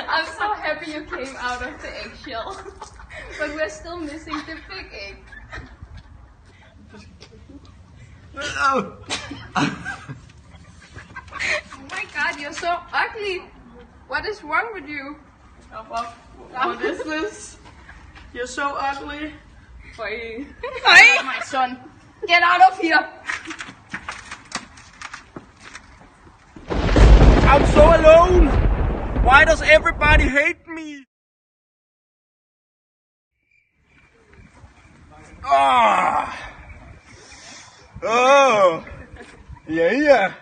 I'm so happy you came out of the eggshell, but we're still missing the big egg. Oh my god, you're so ugly! What is wrong with you? What is this? You're so ugly. Hey, my son, get out of here! I'm so alone. Why does everybody hate me? Oh, yeah.